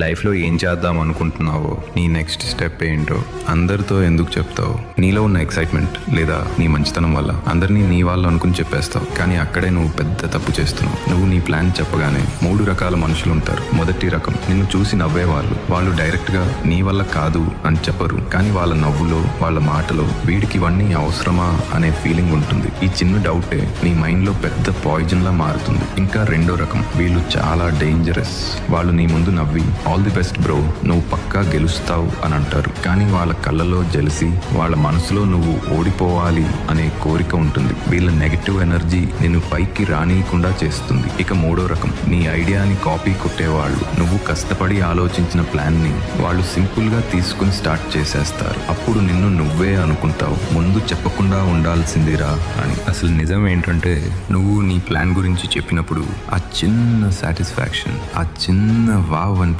లైఫ్లో ఏం చేద్దాం అనుకుంటున్నావో, నీ నెక్స్ట్ స్టెప్ ఏంటో అందరితో ఎందుకు చెప్తావు? నీలో ఉన్న ఎక్సైట్మెంట్ లేదా నీ మంచితనం వల్ల అందరినీ నీ వాళ్ళు అనుకుని చెప్పేస్తావు. కానీ అక్కడే నువ్వు పెద్ద తప్పు చేస్తున్నావు. నువ్వు నీ ప్లాన్ చెప్పగానే 3 రకాల మనుషులు ఉంటారు. మొదటి రకం నిన్ను చూసి నవ్వేవాళ్ళు. వాళ్ళు డైరెక్ట్గా నీ వల్ల కాదు అని చెప్పరు, కానీ వాళ్ళ నవ్వులో, వాళ్ళ మాటలో వీడికి ఇవన్నీ అవసరమా అనే ఫీలింగ్ ఉంటుంది. ఈ చిన్న డౌటే నీ మైండ్లో పెద్ద పాయిజన్ లా మారుతుంది. ఇంకా రెండో రకం, వీళ్ళు చాలా డేంజరస్. వాళ్ళు నీ ముందు నవ్వి ఆల్ ది బెస్ట్ బ్రో, నువ్వు పక్కా గెలుస్తావు అని అంటారు. కానీ వాళ్ళ కళ్ళలో జెలసీ, వాళ్ళ మనసులో నువ్వు ఓడిపోవాలి అనే కోరిక ఉంటుంది. వీళ్ళ నెగటివ్ ఎనర్జీ నిన్ను పైకి రానియకుండా చేస్తుంది. ఇక మూడో రకం, నీ ఐడియాని కాపీ కొట్టేవాళ్ళు. నువ్వు కష్టపడి ఆలోచించిన ప్లాన్ ని వాళ్ళు సింపుల్ గా తీసుకుని స్టార్ట్ చేసేస్తారు. అప్పుడు నిన్ను నువ్వే అనుకుంటావు, ముందు చెప్పకుండా ఉండాల్సిందిరా అని. అసలు నిజం ఏంటంటే, నువ్వు నీ ప్లాన్ గురించి చెప్పినప్పుడు ఆ చిన్న సాటిస్ఫాక్షన్, ఆ చిన్న వావ్ అనిపి